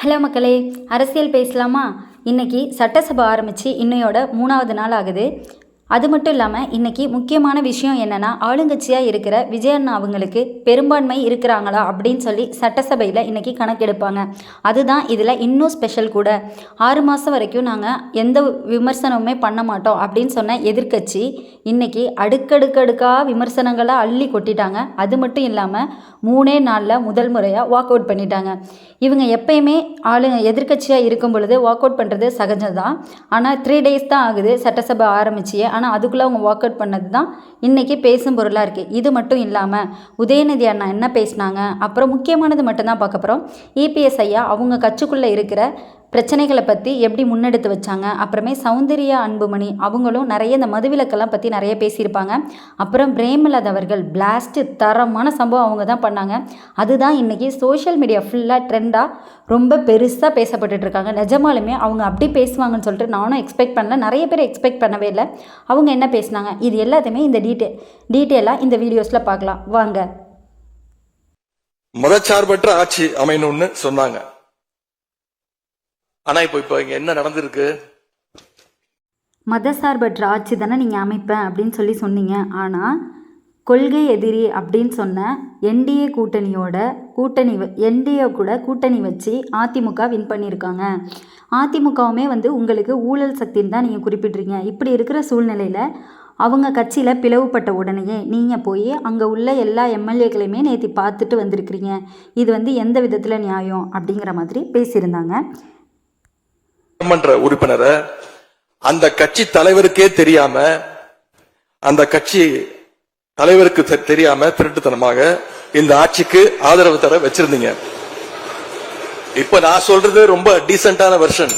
Hello மக்களே, அரசியல் பேசலாமா? இன்றைக்கி சட்டசபை ஆரம்பித்து இன்னையோட 3வது நாள் ஆகுது. அது மட்டும் இல்லாமல் இன்றைக்கி முக்கியமான விஷயம் என்னென்னா, ஆளுங்கட்சியாக இருக்கிற விஜயண்ணா அவங்களுக்கு பெரும்பான்மை இருக்கிறாங்களா அப்படின்னு சொல்லி சட்டசபையில் இன்றைக்கி கணக்கெடுப்பாங்க. அதுதான் இதில் இன்னும் ஸ்பெஷல் கூட. 6 மாதம் வரைக்கும் நாங்கள் எந்த விமர்சனமுமே பண்ண மாட்டோம் அப்படின்னு சொன்ன எதிர்க்கட்சி இன்றைக்கி அடுக்கடுக்கடுக்காக விமர்சனங்களாக அள்ளி கொட்டிட்டாங்க. அது மட்டும் இல்லாமல் 3 நாளில் முதல் முறையாக வாக் அவுட் பண்ணிட்டாங்க. இவங்க எப்பயுமே எதிர்க்கட்சியாக இருக்கும் பொழுது வாக் அவுட் பண்ணுறது சகஜம்தான். ஆனால் 3 டேஸ் தான் ஆகுது சட்டசபை ஆரம்பிச்சியே. ஆனால் அதுக்குள்ளே அவங்க வாக் அவுட் பண்ணது தான் இன்றைக்கி பேசும் பொருளாக இருக்குது. இது மட்டும் இல்லாமல் உதயநிதி அண்ணா என்ன பேசினாங்க, அப்புறம் முக்கியமானது மட்டும்தான் பார்க்க போகிறோம். இபிஎஸ் ஐயா அவங்க கட்சிக்குள்ளே இருக்கிற பிரச்சனைகளை பற்றி எப்படி முன்னெடுத்து வச்சாங்க. அப்புறமே சௌந்தர்யா அன்புமணி அவங்களும் நிறைய இந்த மதுவிலக்கெல்லாம் பற்றி நிறைய பேசியிருப்பாங்க. அப்புறம் பிரேமலதா அவர்கள் பிளாஸ்ட்டு தரமான சம்பவம் அவங்க தான் பண்ணாங்க. அதுதான் இன்றைக்கி சோஷியல் மீடியா ஃபுல்லாக ட்ரெண்டாக ரொம்ப பெருசாக பேசப்பட்டுட்டு இருக்காங்க. நிஜமாலுமே அவங்க அப்படி பேசுவாங்கன்னு சொல்லிட்டு நானும் எக்ஸ்பெக்ட் பண்ணல, நிறைய பேர் எக்ஸ்பெக்ட் பண்ணவே இல்லை. அவங்க என்ன பேசினாங்க இது எல்லாத்தையுமே இந்த டீட்டெயிலாக இந்த வீடியோஸில் பார்க்கலாம் வாங்க. மதச்சார்பற்ற ஆட்சி அமையணும்னு சொன்னாங்க. ஆனா இப்போ இங்க என்ன நடந்திருக்கு? மதசார்பற்ற ஆட்சி தானே நீங்கள் அமைப்பேன் அப்படின்னு சொல்லி சொன்னீங்க. ஆனால் கொள்கை எதிரி அப்படின்னு சொன்ன என்டிஏ கூட கூட்டணி வச்சு அதிமுக வின் பண்ணியிருக்காங்க. அதிமுகவுமே உங்களுக்கு ஊழல் சக்தின்னு தான் நீங்கள் குறிப்பிட்றீங்க. இப்படி இருக்கிற சூழ்நிலையில் அவங்க கட்சியில் பிளவுபட்ட உடனேயே நீங்கள் போய் அங்கே உள்ள எல்லா எம்எல்ஏக்களையுமே நேற்று பார்த்துட்டு வந்திருக்கிறீங்க. இது எந்த விதத்தில் நியாயம் அப்படிங்கிற மாதிரி பேசியிருந்தாங்க. உறுப்பினரை அந்த கட்சி தலைவருக்கே தெரியாம, அந்த கட்சி தலைவருக்கு தெரியாம திருட்டுத்தனமாக இந்த ஆட்சிக்கு ஆதரவு தர வச்சிருந்தீங்க. இப்ப நான் சொல்றது ரொம்ப டீசென்டான வெர்ஷன்.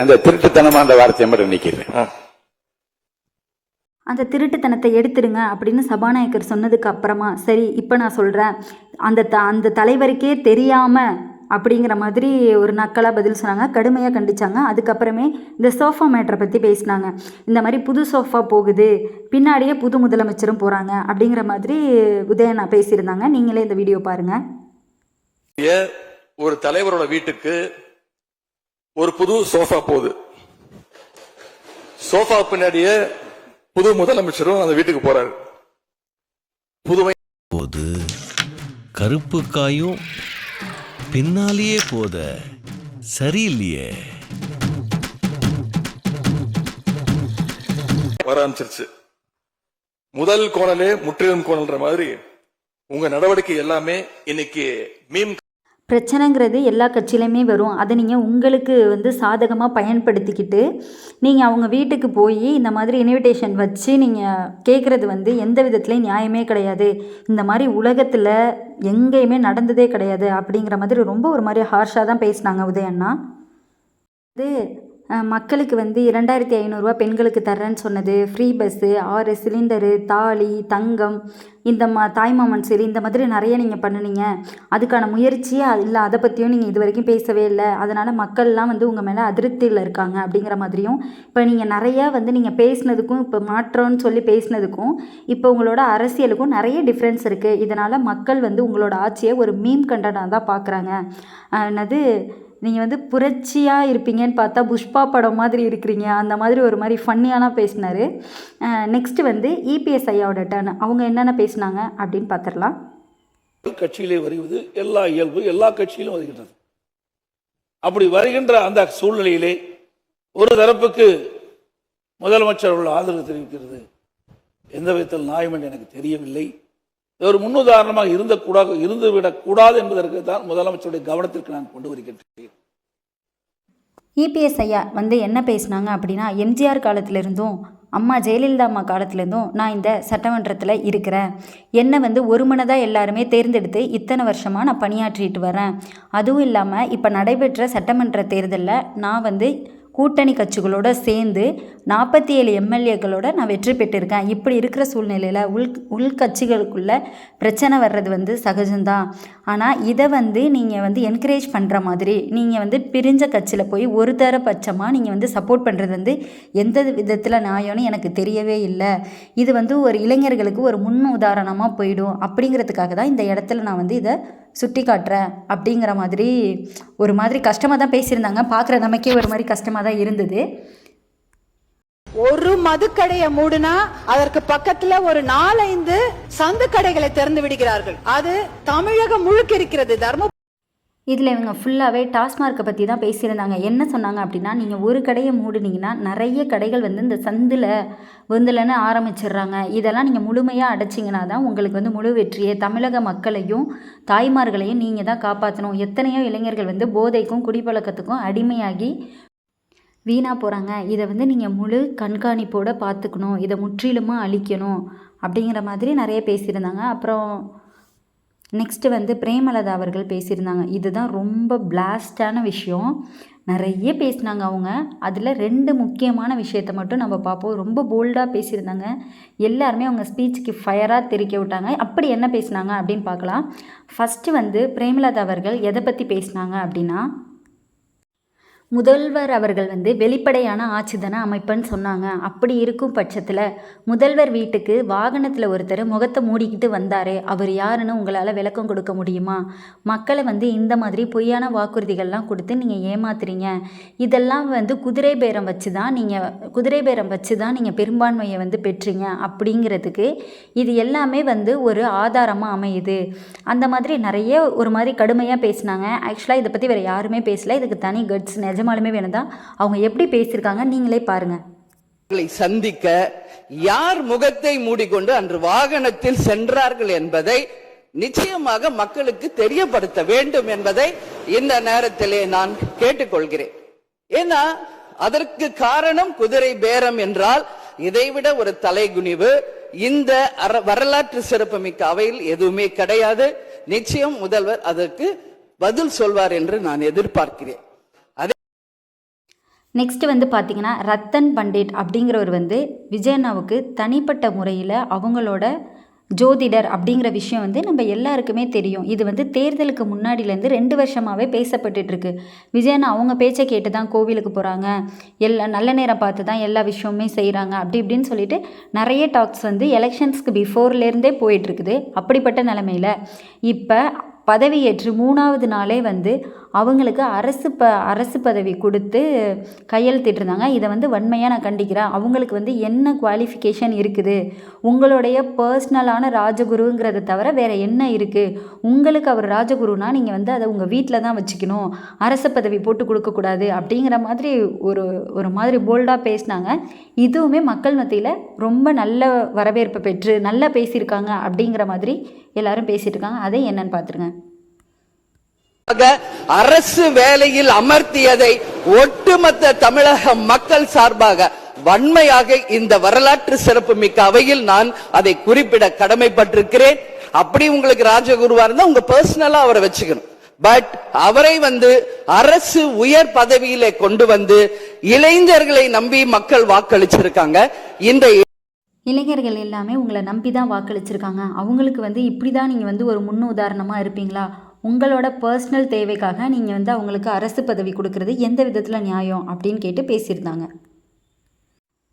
அந்த திருட்டுத்தனமான வார்த்தை மட்டும் நிக்கிறேன். அந்த திருட்டுத்தனத்தை எடுத்துடுங்க அப்படின்னு சபாநாயகர் சொன்னதுக்கு அப்புறமா சரி இப்போ நான் சொல்கிறேன், அந்த தலைவருக்கே தெரியாமல் அப்படிங்கிற மாதிரி ஒரு நக்கலாக பதில் சொன்னாங்க. கடுமையாக கண்டிச்சாங்க. அதுக்கப்புறமே இந்த சோஃபா மேட்டரை பற்றி பேசினாங்க. இந்த மாதிரி புது சோஃபா போகுது, பின்னாடியே புது முதலமைச்சரும் போகிறாங்க அப்படிங்கிற மாதிரி உதயண்ணா பேசியிருந்தாங்க. நீங்களே இந்த வீடியோ பாருங்க. ஒரு தலைவரோட வீட்டுக்கு ஒரு புது சோஃபா போகுது, சோஃபா பின்னாடியே புது முதலமைச்சரும் அந்த வீட்டுக்கு போறாரு. புதுமை போது கருப்பு காயும் பின்னாலேயே போத சரியில்லையே வர ஆரம்பிச்சிருச்சு. முதல் கோணலே முற்றிலும் கோணல்ன்ற மாதிரி உங்க நடவடிக்கை எல்லாமே இன்னைக்கு மீம். பிரச்சனைங்கிறது எல்லா கட்சியிலையுமே வரும். அதை நீங்கள் உங்களுக்கு சாதகமாக பயன்படுத்திக்கிட்டு நீங்கள் அவங்க வீட்டுக்கு போய் இந்த மாதிரி இன்விடேஷன் வச்சு நீங்கள் கேட்குறது எந்த விதத்துலேயும் நியாயமே கிடையாது. இந்த மாதிரி உலகத்தில் எங்கேயுமே நடந்ததே கிடையாது அப்படிங்கிற மாதிரி ரொம்ப ஒரு மாதிரி ஹார்ஷாக தான் பேசினாங்க உதயண்ணா. மக்களுக்கு 2500 பெண்களுக்கு தர்றேன்னு சொன்னது, ஃப்ரீ பஸ்ஸு, 6 சிலிண்டரு, தாலி, தங்கம், இந்த தாய்மாமன் சரி, இந்த மாதிரி நிறைய நீங்கள் பண்ணினீங்க. அதுக்கான முயற்சியே இல்லை, அதை பற்றியும் நீங்கள் இது வரைக்கும் பேசவே இல்லை. அதனால் மக்கள்லாம் உங்கள் மேலே அதிருப்தியில் இருக்காங்க அப்படிங்கிற மாதிரியும். இப்போ நீங்கள் நிறையா நீங்கள் பேசினதுக்கும் இப்போ மாற்றம்னு சொல்லி பேசினதுக்கும் இப்போ உங்களோட அரசியலுக்கும் நிறைய டிஃப்ரென்ஸ் இருக்குது. இதனால் மக்கள் உங்களோட ஆட்சியை ஒரு மீம் கண்டனாக தான் பார்க்குறாங்க. என்னது நீங்கள் புரட்சியாக இருப்பீங்கன்னு பார்த்தா புஷ்பா படம் மாதிரி இருக்கிறீங்க, அந்த மாதிரி ஒரு மாதிரி ஃபன்னியான பேசினார். நெக்ஸ்ட்டு இபிஎஸ் ஐயாவோட டர்ன். அவங்க என்னென்ன பேசினாங்க அப்படின்னு பார்த்துடலாம். கட்சியிலே வருவது எல்லா இயல்பு எல்லா கட்சியிலும் வருகின்றது. அப்படி வருகின்ற அந்த சூழ்நிலையிலே ஒரு தரப்புக்கு முதலமைச்சர் உள்ள ஆதரவு தெரிவிக்கிறது எந்த விதத்தில் நியாயம் என்று எனக்கு தெரியவில்லை. ஒரு முன்னுதாரணமாக இருந்துவிடக் கூடாது என்பதற்கு தான் முதலமைச்சருடைய கவனத்திற்கு நான் கொண்டு வருகின்றேன். இபிஎஸ் ஐயா என்ன பேசினாங்க அப்படின்னா, எம்ஜிஆர் காலத்திலிருந்தும் அம்மா ஜெயலலிதா அம்மா காலத்துலேருந்தும் நான் இந்த சட்டமன்றத்தில் இருக்கிறேன். என்னை ஒருமனதாக எல்லாருமே தேர்ந்தெடுத்து இத்தனை வருஷமாக நான் பணியாற்றிட்டு வரேன். அதுவும் இல்லாமல் இப்போ நடைபெற்ற சட்டமன்ற தேர்தலில் நான் கூட்டணி கட்சிகளோடு சேர்ந்து 47 எம்எல்ஏக்களோட நான் வெற்றி பெற்றிருக்கேன். இப்படி இருக்கிற சூழ்நிலையில் உள்கட்சிகளுக்குள்ள பிரச்சனை வர்றது சகஜம்தான். ஆனால் இதை நீங்கள் என்கரேஜ் பண்ணுற மாதிரி நீங்கள் பிரிஞ்ச கட்சியில் போய் ஒரு தரபட்சமாக நீங்கள் சப்போர்ட் பண்ணுறது எந்த விதத்தில் நியாயம்னு எனக்கு தெரியவே இல்லை. இது ஒரு இளைஞர்களுக்கு ஒரு முன் உதாரணமாக போயிடும். அப்படிங்கிறதுக்காக தான் இந்த இடத்துல நான் இதை சுட்டி காட்டுற அப்படிங்கிற மாதிரி ஒரு மாதிரி கஷ்டமாக தான் பேசியிருந்தாங்க. பார்க்குற நமக்கே ஒரு மாதிரி கஷ்டமாக தான் இருந்தது. ஒரு மதுக்கடையை மூடுனா அதற்கு பக்கத்துல ஒரு 4-5 சந்து கடைகளை திறந்து விடுகிறார்கள். அது தமிழகம் முழுக்க இருக்கிறது. இதில் இவங்க ஃபுல்லாகவே டாஸ்மார்க்கை பற்றி தான் பேசியிருந்தாங்க. என்ன சொன்னாங்க அப்படின்னா, நீங்கள் ஒரு கடையை மூடுனீங்கன்னா நிறைய கடைகள் வந்து இந்த சந்தில் வந்துலன்னு ஆரம்பிச்சிடுறாங்க. இதெல்லாம் நீங்கள் முழுமையாக அடைச்சிங்கன்னா தான் உங்களுக்கு வந்து முழு வெற்றியே. தமிழக மக்களையும் தாய்மார்களையும் நீங்கள் தான் காப்பாற்றணும். எத்தனையோ இளைஞர்கள் வந்து போதைக்கும் குடிப்பழக்கத்துக்கும் அடிமையாகி வீணாக போகிறாங்க. இதை வந்து நீங்கள் முழு கண்காணிப்போடு பார்த்துக்கணும், இதை முற்றிலுமாக அழிக்கணும் அப்படிங்கிற மாதிரி நிறைய பேசியிருந்தாங்க. அப்புறம் நெக்ஸ்ட்டு வந்து பிரேமலதா அவர்கள் பேசியிருந்தாங்க. இதுதான் ரொம்ப பிளாஸ்டான விஷயம். நிறைய பேசினாங்க அவங்க. அதில் 2 முக்கியமான விஷயத்தை மட்டும் நம்ம பார்ப்போம். ரொம்ப போல்டாக பேசியிருந்தாங்க. எல்லாருமே அவங்க ஸ்பீச்சுக்கு ஃபயராக தெரிக்க விட்டாங்க. அப்படி என்ன பேசினாங்க அப்படின்னு பார்க்கலாம். ஃபஸ்ட்டு வந்து பிரேமலதா அவர்கள் எதை பற்றி பேசினாங்க அப்படின்னா, முதல்வர் அவர்கள் வந்து வெளிப்படையான ஆட்சிதான அமைப்புன்னு சொன்னாங்க. அப்படி இருக்கும் பட்சத்தில் முதல்வர் வீட்டுக்கு வாகனத்தில் ஒருத்தர் முகத்தை மூடிக்கிட்டு வந்தாரே, அவர் யாருன்னு உங்களால் விளக்கம் கொடுக்க முடியுமா? மக்களை வந்து இந்த மாதிரி பொய்யான வாக்குறுதிகள்லாம் கொடுத்து நீங்கள் ஏமாத்துறீங்க. இதெல்லாம் வந்து குதிரை பேரம் வச்சு தான் நீங்கள் பெரும்பான்மையை வந்து பெற்றீங்க அப்படிங்கிறதுக்கு இது எல்லாமே வந்து ஒரு ஆதாரமாக அமையுது. அந்த மாதிரி நிறைய ஒரு மாதிரி கடுமையாக பேசினாங்க. ஆக்சுவலாக இதை பற்றி வேறு யாருமே பேசல. இதுக்கு தனி கட்ஸ் நிஜமாலுமே வேணும் தான். அவங்க எப்படி பேசியிருக்காங்க நீங்களே பாருங்க. சந்திக்க யார் முகத்தை மூடிக்கொண்டு அன்று வாகனத்தில் சென்றார்கள் என்பதை நிச்சயமாக மக்களுக்கு தெரியப்படுத்த வேண்டும் என்பதை இந்த நேரத்திலே நான் கேட்டுக்கொள்கிறேன். ஏன்னா அதற்கு காரணம் குதிரை பேரம் என்றால் இதைவிட ஒரு தலைகுனிவு இந்த வரலாற்று சிறப்புமிக்க அவையில் எதுவுமே கிடையாது. நிச்சயம் முதல்வர் அதற்கு பதில் சொல்வார் என்று நான் எதிர்பார்க்கிறேன். நெக்ஸ்ட்டு வந்து பார்த்திங்கன்னா, ரத்தன் பண்டிட் அப்படிங்கிறவர் வந்து விஜயண்ணாவுக்கு தனிப்பட்ட முறையில் அவங்களோட ஜோதிடர் அப்படிங்கிற விஷயம் வந்து நம்ம எல்லாருக்குமே தெரியும். இது வந்து தேர்தலுக்கு முன்னாடியிலேருந்து 2 வருஷமாகவே பேசப்பட்டுருக்கு. விஜயண்ணா அவங்க பேச்சை கேட்டு தான் கோவிலுக்கு போகிறாங்க, நல்ல நேரம் பார்த்து தான் எல்லா விஷயமுமே செய்கிறாங்க அப்படி இப்படின்னு சொல்லிட்டு நிறைய டாக்ஸ் வந்து எலெக்ஷன்ஸ்க்கு பிஃபோர்லேருந்தே போயிட்டுருக்குது. அப்படிப்பட்ட நிலமையில் இப்போ பதவியேற்று 3வது நாளே வந்து அவங்களுக்கு அரசு பதவி கொடுத்து கையெழுத்திட்டிருந்தாங்க. இதை வந்து வன்மையாக நான் கண்டிக்கிறேன். அவங்களுக்கு வந்து என்ன குவாலிஃபிகேஷன் இருக்குது? உங்களுடைய பர்சனலான ராஜகுருங்கிறத தவிர வேறு என்ன இருக்குது? உங்களுக்கு அவர் ராஜகுருனா நீங்கள் வந்து அதை உங்கள் வீட்டில் தான் வச்சுக்கணும், அரசு பதவி போட்டு கொடுக்கக்கூடாது அப்படிங்கிற மாதிரி ஒரு மாதிரி போல்டாக பேசினாங்க. இதுவுமே மக்கள் மத்தியில் ரொம்ப நல்ல வரவேற்பை பெற்று நல்லா பேசியிருக்காங்க அப்படிங்கிற மாதிரி எல்லாரும் பேசிட்டு இருக்காங்க. அதை என்னன்னு பார்த்துருங்க. அரசு வேலையில் அமர்த்தியதை ஒட்டுமொத்த தமிழக மக்கள் சார்பாக வன்மையாக இந்த வரலாற்று சிறப்புமிக்க அவையில் நான் அதை குறிப்பிட கடமைப்பட்டிருக்கிறேன். அப்படி உங்களுக்கு ராஜகுருவா இருந்தா உங்க பர்சனலா அவரை வச்சுக்கணும். பட் அவரை வந்து அரசு உயர் பதவியிலே கொண்டு வந்து இளைஞர்களை நம்பி மக்கள் வாக்களிச்சிருக்காங்க. இந்த இளைஞர்கள் எல்லாமே உங்களை நம்பி தான் வாக்களிச்சிருக்காங்க. அவங்களுக்கு வந்து இப்படி தான் நீங்கள் வந்து ஒரு முன்னுதாரணமாக இருப்பீங்களா? உங்களோட பர்சனல் தேவைக்காக நீங்கள் வந்து அவங்களுக்கு அரசு பதவி கொடுக்கறது எந்த விதத்தில் நியாயம் அப்படின்னு கேட்டு பேசியிருந்தாங்க.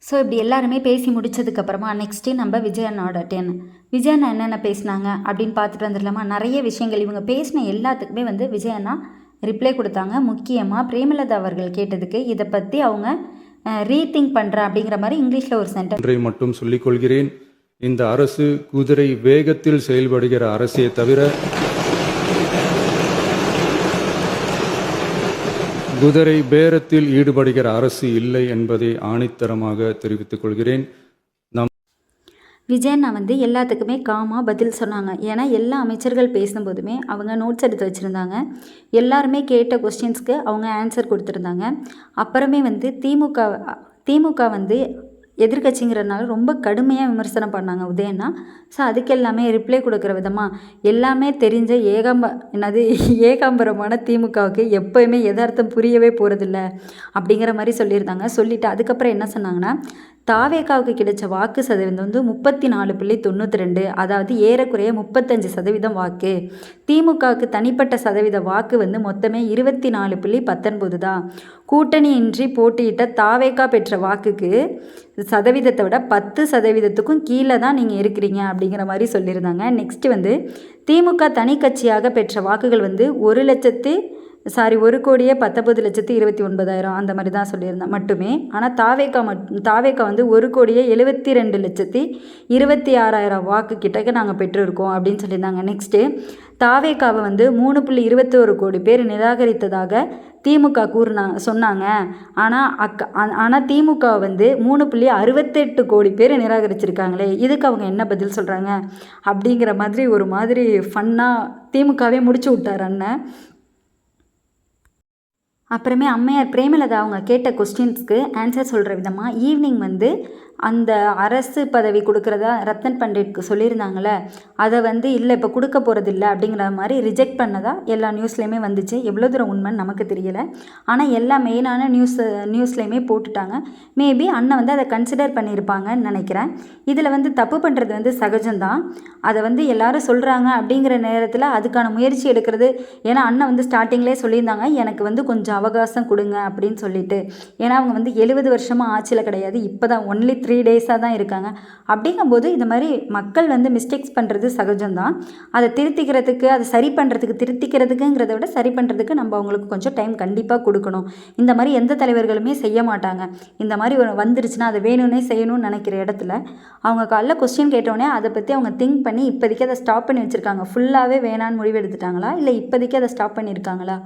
ஸோ இப்படி எல்லாருமே பேசி முடித்ததுக்கப்புறமா நெக்ஸ்ட்டு நம்ம விஜயண்ணாவோட டேர்ன். விஜயண்ணா என்னென்ன பேசினாங்க அப்படின்னு பார்த்துட்டு வந்துடலாமா? நிறைய விஷயங்கள் இவங்க பேசின எல்லாத்துக்குமே வந்து விஜயண்ணா ரிப்ளை கொடுத்தாங்க. முக்கியமாக பிரேமலதா அவர்கள் கேட்டதுக்கு இதை பற்றி அவங்க ரீதிங்க் பண்ணுறேன் அப்படிங்கிற மாதிரி இங்கிலீஷில் ஒரு சென்டென்ஸ் மட்டும் சொல்லிக் கொள்கிறேன். இந்த அரசு குதிரை வேகத்தில் செயல்படுகிற அரசே தவிர குதிரை பேரத்தில் ஈடுபடுகிற அரசு இல்லை என்பதை ஆணித்தரமாக தெரிவித்துக் கொள்கிறேன். விஜயண்ணா வந்து எல்லாத்துக்குமே காமாக பதில் சொன்னாங்க. ஏன்னா எல்லா அமைச்சர்கள் பேசும்போதுமே அவங்க நோட்ஸ் எடுத்து வச்சுருந்தாங்க. எல்லாருமே கேட்ட கொஸ்டின்ஸ்க்கு அவங்க ஆன்சர் கொடுத்துருந்தாங்க. அப்புறமே வந்து திமுக வந்து எதிர்கட்சிங்கிறதுனால ரொம்ப கடுமையாக விமர்சனம் பண்ணாங்க உதயண்ணா. ஸோ அதுக்கு எல்லாமே ரிப்ளை கொடுக்குற விதமாக எல்லாமே தெரிஞ்ச ஏகாம்பரமான திமுகவுக்கு எப்போயுமே யதார்த்தம் புரியவே போகிறதில்ல அப்படிங்கிற மாதிரி சொல்லியிருந்தாங்க. சொல்லிவிட்டு அதுக்கப்புறம் என்ன சொன்னாங்கன்னா, தாவேகாவுக்கு கிடைச்ச வாக்கு சதவீதம் வந்து 34.92, அதாவது ஏறக்குறைய 35% வாக்கு. திமுகவுக்கு தனிப்பட்ட சதவீத வாக்கு வந்து மொத்தமே 24.19 தான். கூட்டணியின்றி போட்டியிட்ட தாவேகா பெற்ற வாக்குக்கு சதவீதத்தை விட 10%க்கும் கீழே தான் நீங்கள் இருக்கிறீங்க அப்படிங்கிற மாதிரி சொல்லியிருந்தாங்க. நெக்ஸ்ட்டு வந்து திமுக தனி கட்சியாக பெற்ற வாக்குகள் வந்து 1,19,29,029 அந்த மாதிரி தான் சொல்லியிருந்தேன் மட்டுமே. ஆனால் தாவேகா வந்து 1,72,26,000 வாக்கு கிட்டக்க நாங்கள் பெற்றிருக்கோம் அப்படின்னு சொல்லியிருந்தாங்க. நெக்ஸ்ட்டு தாவேகாவை வந்து 3.21 கோடி பேர் நிராகரித்ததாக திமுக சொன்னாங்க. ஆனால் திமுக வந்து 3.68 கோடி பேர் நிராகரிச்சிருக்காங்களே, இதுக்கு அவங்க என்ன பதில் சொல்கிறாங்க அப்படிங்கிற மாதிரி ஒரு மாதிரி ஃபன்னாக திமுகவே முடிச்சு விட்டார் அண்ணன். அப்புறமே அம்மையார் பிரேமலதா அவங்க கேட்ட கொஸ்டின்ஸ்க்கு ஆன்சர் சொல்கிற விதமாக ஈவினிங் வந்து அந்த அரசு பதவி கொடுக்குறதா ரத்தன் பண்டிட்க்கு சொல்லியிருந்தாங்களே, அதை வந்து இல்லை இப்போ கொடுக்க போகிறது இல்லை அப்படிங்கிற மாதிரி ரிஜெக்ட் பண்ணதா எல்லா நியூஸ்லேயுமே வந்துச்சு. எவ்வளோ தூரம் உண்மைன்னு நமக்கு தெரியலை. ஆனால் எல்லா மெயினான நியூஸ்லேயுமே போட்டுட்டாங்க. மேபி அண்ணன் வந்து அதை கன்சிடர் பண்ணியிருப்பாங்கன்னு நினைக்கிறேன். இதில் வந்து தப்பு பண்ணுறது வந்து சகஜம்தான். அதை வந்து எல்லாரும் சொல்கிறாங்க அப்படிங்கிற நேரத்தில் அதுக்கான முயற்சி எடுக்கிறது. ஏன்னா அண்ணன் வந்து ஸ்டார்டிங்லேயே சொல்லியிருந்தாங்க, எனக்கு வந்து கொஞ்சம் அவகாசம் கொடுங்க அப்படின்னு சொல்லிட்டு. ஏன்னா அவங்க வந்து 70 வருஷமாக ஆட்சியில் கிடையாது, இப்போ தான் ஒன்லி 3 டேஸாக தான் இருக்காங்க. அப்படிங்கும்போது இந்த மாதிரி மக்கள் வந்து மிஸ்டேக்ஸ் பண்ணுறது சகஜம்தான். அதை திருத்திக்கிறதுக்கு, அதை சரி பண்ணுறதுக்கு, திருத்திக்கிறதுக்குங்கிறத விட சரி பண்ணுறதுக்கு நம்ம அவங்களுக்கு கொஞ்சம் டைம் கண்டிப்பாக கொடுக்கணும். இந்த மாதிரி எந்த தலைவர்களுமே செய்ய மாட்டாங்க. இந்த மாதிரி ஒரு வந்துருச்சுன்னா அதை வேணும்னே செய்யணும்னு நினைக்கிற இடத்துல அவங்க காலைல கொஸ்டின் கேட்டோடனே அதை பற்றி அவங்க திங்க் பண்ணி இப்போதைக்கு அதை ஸ்டாப் பண்ணி வச்சுருக்காங்க. ஃபுல்லாகவே வேணான்னு முடிவு எடுத்துட்டாங்களா, இல்லை இப்போதைக்கு அதை ஸ்டாப் பண்ணியிருக்காங்களா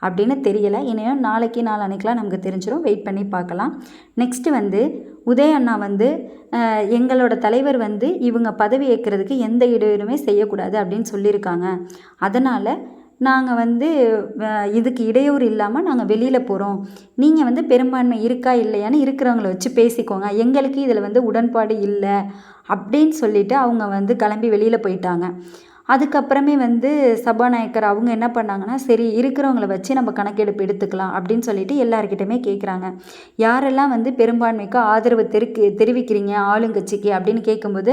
அப்படின்னு தெரியலை. இனியும் நாளைக்கு நாளான்னைக்கெலாம் நமக்கு தெரிஞ்சிடும். வெயிட் பண்ணி பார்க்கலாம். நெக்ஸ்ட்டு வந்து உதய அண்ணா வந்து எங்களோட தலைவர் வந்து இவங்க பதவி ஏற்கிறதுக்கு எந்த இடையூறுமே செய்யக்கூடாது அப்படின்னு சொல்லியிருக்காங்க. அதனால் நாங்கள் வந்து இதுக்கு இடையூறு இல்லாமல் நாங்கள் வெளியில் போகிறோம். நீங்கள் வந்து பெரும்பான்மை இருக்கா இல்லையான்னு இருக்கிறவங்கள வச்சு பேசிக்கோங்க, எங்களுக்கு இதில் வந்து உடன்பாடு இல்லை அப்படின்னு சொல்லிவிட்டு அவங்க வந்து கிளம்பி வெளியில் போயிட்டாங்க. அதுக்கப்புறமே வந்து சபாநாயகர் அவங்க என்ன பண்ணாங்கன்னா, சரி இருக்கிறவங்கள வச்சு நம்ம கணக்கெடுப்பு எடுத்துக்கலாம் அப்படின்னு சொல்லிட்டு எல்லாருக்கிட்டையுமே கேட்குறாங்க. யாரெல்லாம் வந்து பெரும்பான்மைக்கு ஆதரவு தெரிவிக்கிறீங்க ஆளுங்கட்சிக்கு அப்படின்னு கேட்கும்போது,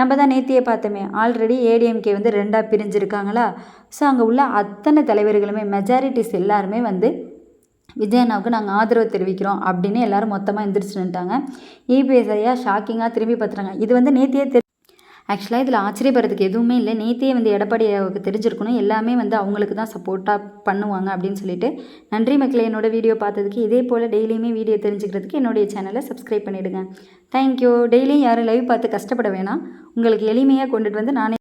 நம்ம தான் நேத்தியே பார்த்தோமே, ஆல்ரெடி ஏடிஎம்கே வந்து 2ஆக பிரிஞ்சிருக்காங்களா. ஸோ அங்கே உள்ள அத்தனை தலைவர்களுமே மெஜாரிட்டிஸ் எல்லாருமே வந்து விஜயண்ணாவுக்கு நாங்கள் ஆதரவு தெரிவிக்கிறோம் அப்படின்னு எல்லாரும் மொத்தமாக எந்திரிச்சு நின்ட்டாங்க. இபிஎஸ் ஐயா ஷாக்கிங்காக திரும்பி பார்த்துறாங்க. இது வந்து நேத்தியே ஆக்சுவலாக இதில் ஆச்சரியப்படுறதுக்கு எதுவுமே இல்லை. நேத்தியே வந்து எடப்பாடியாவுக்கு தெரிஞ்சிருக்கணும், எல்லாமே வந்து அவங்களுக்கு தான் சப்போர்ட்டாக பண்ணுவாங்க அப்படின்னு சொல்லிட்டு. நன்றி மக்களே, என்னோட வீடியோ பார்த்ததுக்கு. இதே போல் டெய்லியுமே வீடியோ தெரிஞ்சுக்கிறதுக்கு என்னுடைய சேனலை சப்ஸ்கிரைப் பண்ணிவிடுங்க. தேங்க்யூ. டெய்லியும் யாரும் லைவ் பார்த்து கஷ்டப்பட வேணாம், உங்களுக்கு எளிமையாக கொண்டுட்டு வந்து நானே